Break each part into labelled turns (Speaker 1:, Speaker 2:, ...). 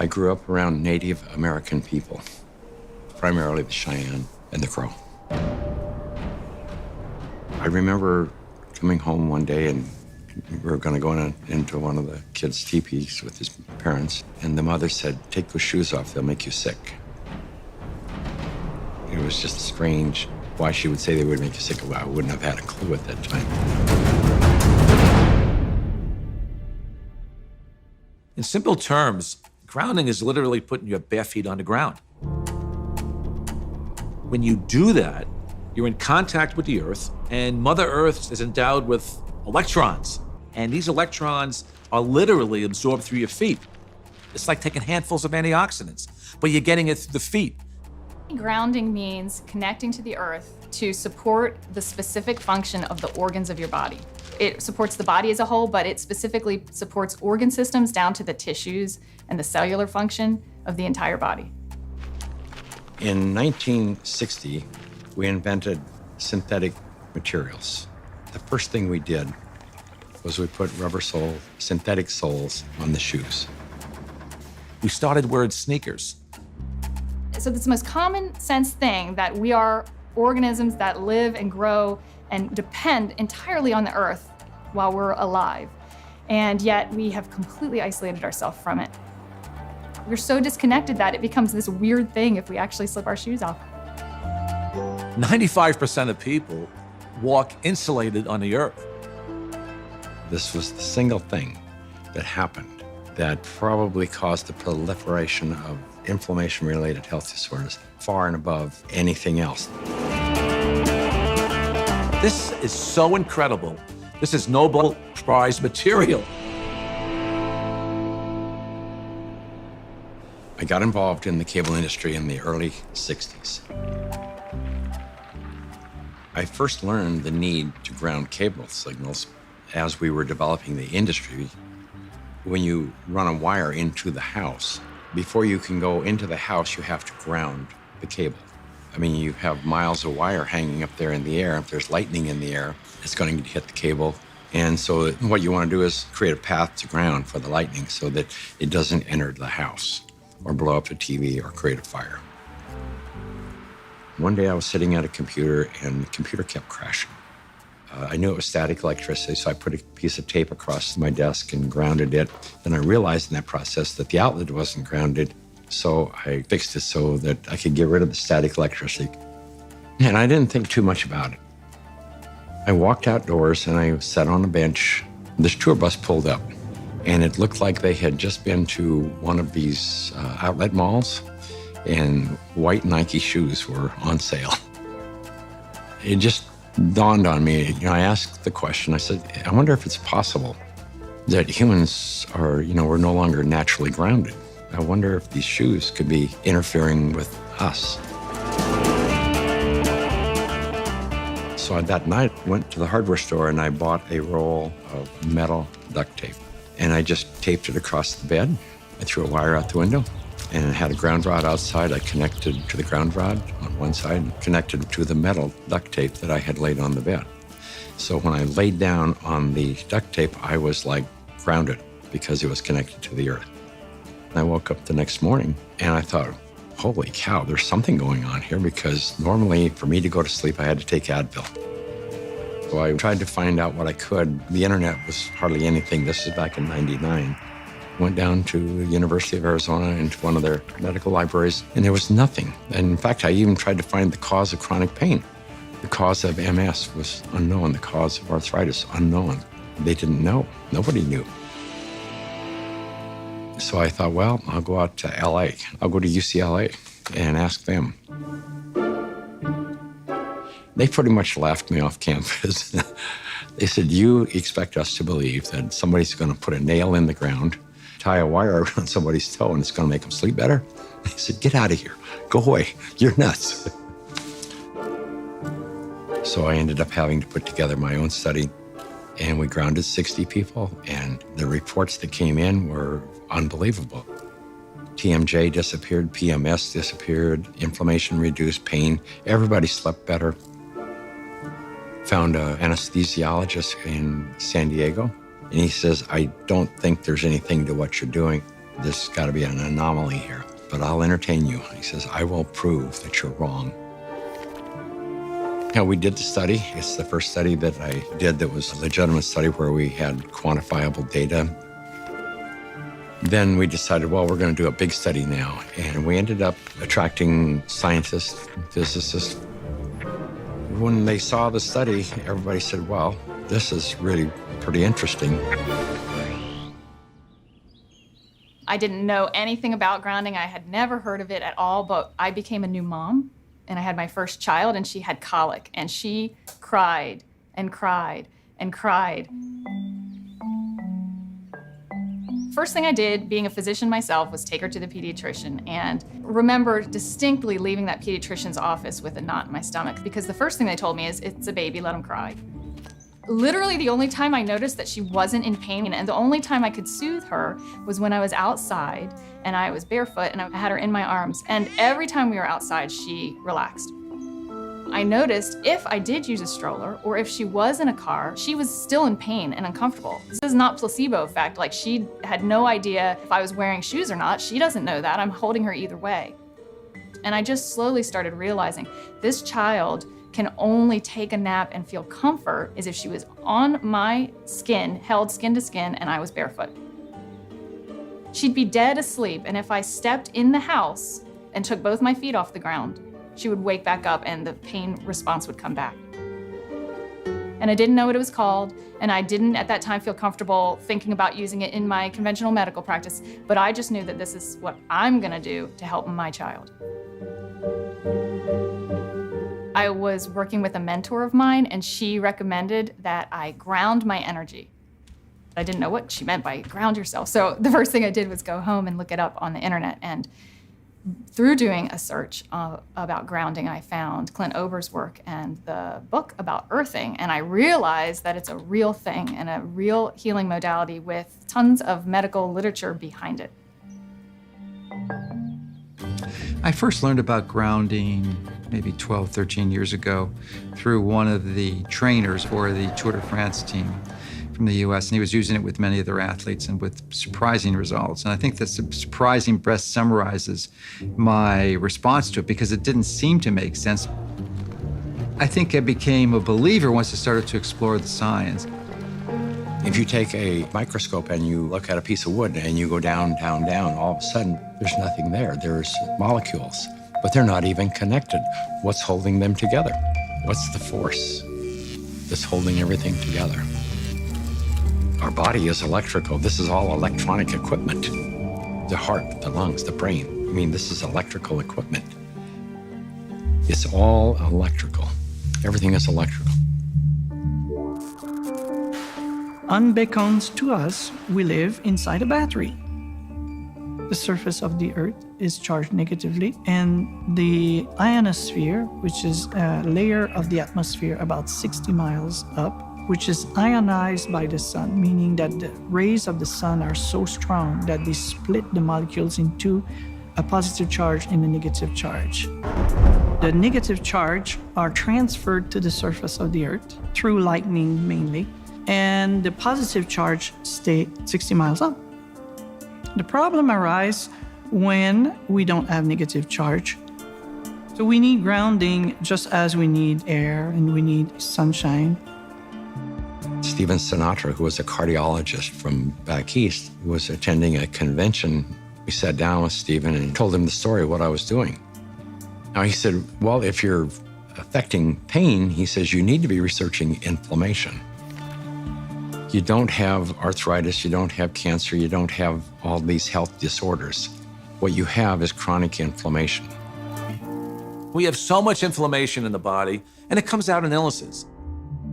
Speaker 1: I grew up around Native American people, primarily the Cheyenne and the Crow. I remember coming home one day and we were going to go into one of the kids' teepees with his parents, and the mother said, "Take those shoes off, they'll make you sick." It was just strange why she would say they would make you sick. Well, I wouldn't have had a clue at that time.
Speaker 2: In simple terms, grounding is literally putting your bare feet on the ground. When you do that, you're in contact with the earth, and Mother Earth is endowed with electrons. And these electrons are literally absorbed through your feet. It's like taking handfuls of antioxidants, but you're getting it through the feet.
Speaker 3: Grounding means connecting to the earth to support the specific function of the organs of your body. It supports the body as a whole, but it specifically supports organ systems down to the tissues and the cellular function of the entire body.
Speaker 1: In 1960, we invented synthetic materials. The first thing we did was we put rubber sole, synthetic soles on the shoes.
Speaker 2: We started wearing sneakers.
Speaker 3: So it's the most common sense thing that we are organisms that live and grow and depend entirely on the earth while we're alive. And yet we have completely isolated ourselves from it. We're so disconnected that it becomes this weird thing if we actually slip our shoes off.
Speaker 2: 95% of people walk insulated on the earth.
Speaker 1: This was the single thing that happened that probably caused the proliferation of inflammation-related health disorders far and above anything else.
Speaker 2: This is so incredible. This is Nobel Prize material.
Speaker 1: I got involved in the cable industry in the early 60s. I first learned the need to ground cable signals as we were developing the industry. When you run a wire into the house, before you can go into the house, you have to ground the cable. I mean, you have miles of wire hanging up there in the air. If there's lightning in the air, it's going to hit the cable. And so what you want to do is create a path to ground for the lightning so that it doesn't enter the house or blow up the TV or create a fire. One day I was sitting at a computer and the computer kept crashing. I knew it was static electricity, so I put a piece of tape across my desk and grounded it. Then I realized in that process that the outlet wasn't grounded, so I fixed it so that I could get rid of the static electricity. And I didn't think too much about it. I walked outdoors and I sat on a bench. This tour bus pulled up, and it looked like they had just been to one of these outlet malls, and white Nike shoes were on sale. It just dawned on me. I asked the question, I said, I wonder if it's possible that humans are, we're no longer naturally grounded. I wonder if these shoes could be interfering with us. So that night, I went to the hardware store and I bought a roll of metal duct tape. And I just taped it across the bed. I threw a wire out the window and it had a ground rod outside. I connected to the ground rod on one side and connected to the metal duct tape that I had laid on the bed. So when I laid down on the duct tape, I was like grounded because it was connected to the earth. I woke up the next morning and I thought, holy cow, there's something going on here, because normally for me to go to sleep, I had to take Advil. So I tried to find out what I could. The internet was hardly anything. This is back in '99. Went down to the University of Arizona into one of their medical libraries, and there was nothing. And in fact, I even tried to find the cause of chronic pain. The cause of MS was unknown. The cause of arthritis, unknown. They didn't know. Nobody knew. So I thought, well, I'll go out to LA. I'll go to UCLA and ask them. They pretty much laughed me off campus. They said, you expect us to believe that somebody's going to put a nail in the ground, tie a wire around somebody's toe, and it's going to make them sleep better? They said, get out of here. Go away. You're nuts. So I ended up having to put together my own study, and we grounded 60 people, and the reports that came in were unbelievable. TMJ disappeared, PMS disappeared, inflammation reduced, pain. Everybody slept better. Found an anesthesiologist in San Diego, and he says, I don't think there's anything to what you're doing. There's got to be an anomaly here, but I'll entertain you. He says, I will prove that you're wrong. We did the study. It's the first study that I did that was a legitimate study where we had quantifiable data. Then we decided, well, we're going to do a big study now. And we ended up attracting scientists, physicists. When they saw the study, everybody said, well, this is really pretty interesting.
Speaker 3: I didn't know anything about grounding. I had never heard of it at all, but I became a new mom. And I had my first child, and she had colic, and she cried and cried and cried. First thing I did, being a physician myself, was take her to the pediatrician, and remember distinctly leaving that pediatrician's office with a knot in my stomach, because the first thing they told me is, it's a baby, let him cry. Literally the only time I noticed that she wasn't in pain, and the only time I could soothe her, was when I was outside and I was barefoot and I had her in my arms. And every time we were outside, she relaxed. I noticed if I did use a stroller or if she was in a car, she was still in pain and uncomfortable. This is not placebo effect. Like, she had no idea if I was wearing shoes or not. She doesn't know that. I'm holding her either way. And I just slowly started realizing this child can only take a nap and feel comfort is if she was on my skin, held skin to skin, and I was barefoot. She'd be dead asleep, and if I stepped in the house and took both my feet off the ground, she would wake back up and the pain response would come back. And I didn't know what it was called, and I didn't at that time feel comfortable thinking about using it in my conventional medical practice, but I just knew that this is what I'm gonna do to help my child. I was working with a mentor of mine, and she recommended that I ground my energy. I didn't know what she meant by ground yourself. So the first thing I did was go home and look it up on the internet. And through doing a search about grounding, I found Clint Ober's work and the book about earthing. And I realized that it's a real thing and a real healing modality with tons of medical literature behind it.
Speaker 4: I first learned about grounding maybe 12, 13 years ago through one of the trainers for the Tour de France team from the US, and he was using it with many of their athletes and with surprising results. And I think that surprising best summarizes my response to it because it didn't seem to make sense. I think I became a believer once I started to explore the science.
Speaker 1: If you take a microscope and you look at a piece of wood and you go down, down, down, all of a sudden, there's nothing there. There's molecules, but they're not even connected. What's holding them together? What's the force that's holding everything together? Our body is electrical. This is all electronic equipment. The heart, the lungs, the brain. I mean, this is electrical equipment. It's all electrical. Everything is electrical.
Speaker 5: Unbeknownst to us, we live inside a battery. The surface of the Earth is charged negatively, and the ionosphere, which is a layer of the atmosphere about 60 miles up, which is ionized by the sun, meaning that the rays of the sun are so strong that they split the molecules into a positive charge and a negative charge. The negative charge are transferred to the surface of the Earth through lightning mainly, and the positive charge stay 60 miles up. The problem arises when we don't have negative charge. So we need grounding just as we need air and we need sunshine.
Speaker 1: Stephen Sinatra, who was a cardiologist from back east, was attending a convention. We sat down with Stephen and told him the story of what I was doing. Now he said, well, if you're affecting pain, he says, you need to be researching inflammation. You don't have arthritis, you don't have cancer, you don't have all these health disorders. What you have is chronic inflammation.
Speaker 2: We have so much inflammation in the body, and it comes out in illnesses.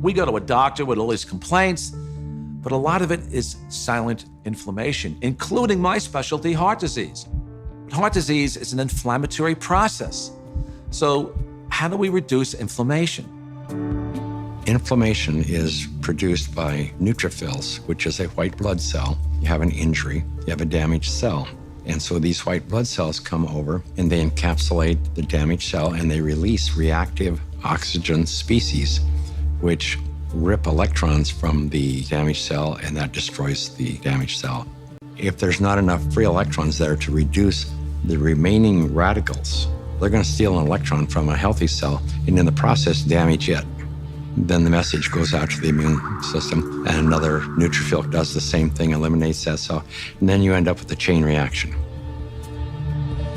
Speaker 2: We go to a doctor with all these complaints, but a lot of it is silent inflammation, including my specialty, heart disease. Heart disease is an inflammatory process. So how do we reduce inflammation?
Speaker 1: Inflammation is produced by neutrophils, which is a white blood cell. You have an injury, you have a damaged cell. And so these white blood cells come over and they encapsulate the damaged cell and they release reactive oxygen species, which rip electrons from the damaged cell, and that destroys the damaged cell. If there's not enough free electrons there to reduce the remaining radicals, they're going to steal an electron from a healthy cell and in the process damage it. Then the message goes out to the immune system and another neutrophil does the same thing, eliminates that cell, and then you end up with a chain reaction.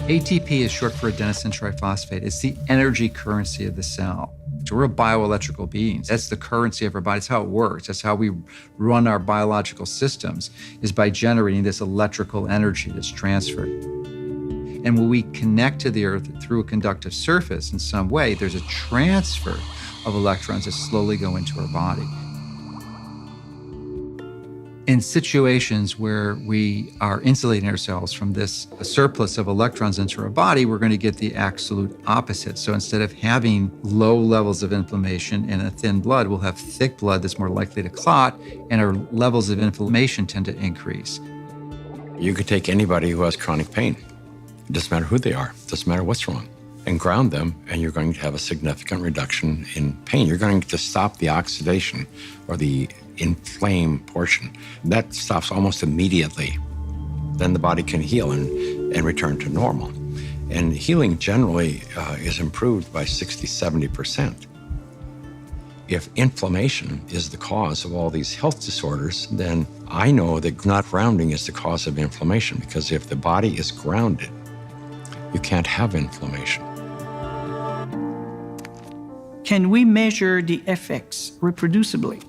Speaker 4: ATP is short for adenosine triphosphate. It's the energy currency of the cell. So we're bioelectrical beings. That's the currency of our body. That's how it works. That's how we run our biological systems, is by generating this electrical energy that's transferred. And when we connect to the earth through a conductive surface in some way, there's a transfer of electrons that slowly go into our body. In situations where we are insulating ourselves from this surplus of electrons into our body, we're going to get the absolute opposite. So instead of having low levels of inflammation and a thin blood, we'll have thick blood that's more likely to clot, and our levels of inflammation tend to increase.
Speaker 1: You could take anybody who has chronic pain. It doesn't matter who they are. It doesn't matter what's wrong. And ground them, and you're going to have a significant reduction in pain. You're going to stop the oxidation or the inflamed portion. That stops almost immediately. Then the body can heal and return to normal. And healing generally is improved by 60–70%. If inflammation is the cause of all these health disorders, then I know that not grounding is the cause of inflammation, because if the body is grounded, you can't have inflammation.
Speaker 5: Can we measure the effects reproducibly?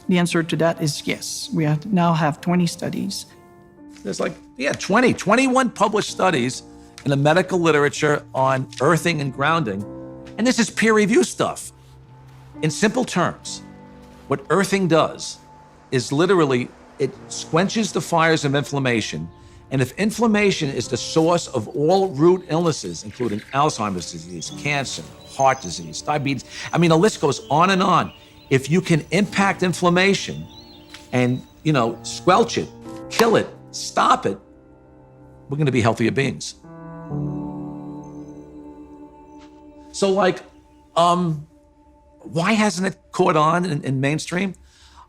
Speaker 5: The answer to that is yes. We now have 20 studies.
Speaker 2: There's 21 published studies in the medical literature on earthing and grounding. And this is peer-reviewed stuff. In simple terms, what earthing does is literally, it quenches the fires of inflammation. And if inflammation is the source of all root illnesses, including Alzheimer's disease, cancer, heart disease, diabetes, I mean, the list goes on and on. If you can impact inflammation and, squelch it, kill it, stop it, we're going to be healthier beings. So, why hasn't it caught on in mainstream?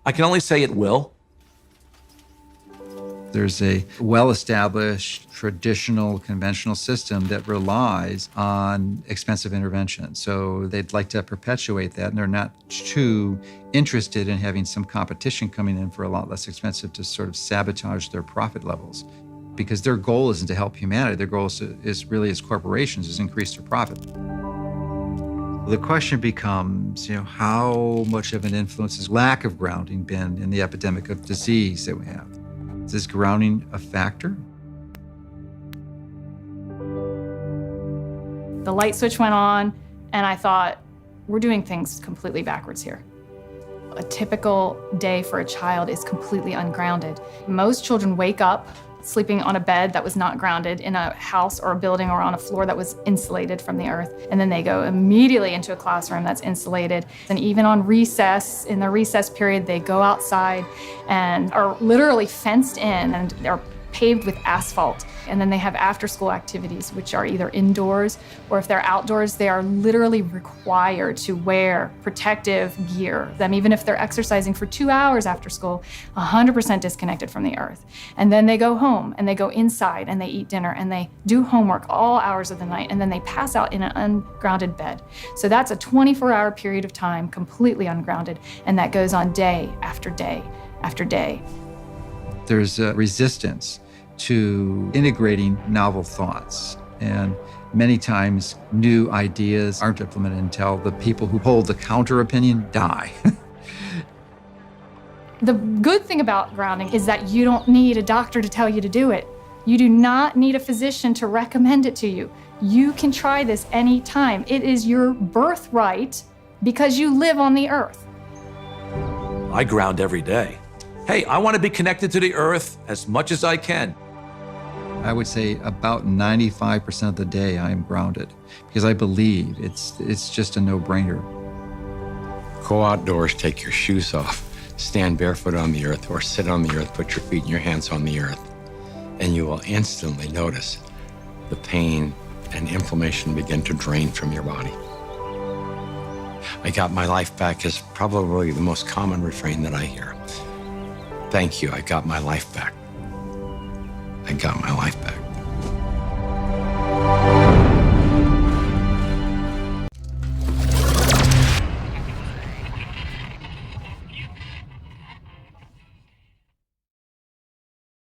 Speaker 2: I can only say it will.
Speaker 4: There's a well-established, traditional, conventional system that relies on expensive intervention. So they'd like to perpetuate that, and they're not too interested in having some competition coming in for a lot less expensive to sort of sabotage their profit levels. Because their goal isn't to help humanity. Their goal is really, as corporations, is increase their profit. The question becomes, how much of an influence has lack of grounding been in the epidemic of disease that we have? Is this grounding a factor?
Speaker 3: The light switch went on, and I thought, we're doing things completely backwards here. A typical day for a child is completely ungrounded. Most children wake up sleeping on a bed that was not grounded in a house or a building or on a floor that was insulated from the earth. And then they go immediately into a classroom that's insulated. And even on recess, in the recess period, they go outside and are literally fenced in and they're paved with asphalt. And then they have after-school activities, which are either indoors or if they're outdoors, they are literally required to wear protective gear. Even if they're exercising for 2 hours after school, 100% disconnected from the earth. And then they go home and they go inside and they eat dinner and they do homework all hours of the night, and then they pass out in an ungrounded bed. So that's a 24-hour period of time completely ungrounded, and that goes on day after day after day.
Speaker 4: There's a resistance to integrating novel thoughts. And many times new ideas aren't implemented until the people who hold the counter opinion die.
Speaker 3: The good thing about grounding is that you don't need a doctor to tell you to do it. You do not need a physician to recommend it to you. You can try this anytime. It is your birthright because you live on the earth.
Speaker 2: I ground every day. Hey, I want to be connected to the earth as much as I can.
Speaker 4: I would say about 95% of the day I am grounded because I believe it's just a no-brainer.
Speaker 1: Go outdoors, take your shoes off, stand barefoot on the earth, or sit on the earth, put your feet and your hands on the earth, and you will instantly notice the pain and inflammation begin to drain from your body. I got my life back is probably the most common refrain that I hear. Thank you, I got my life back. got my life back.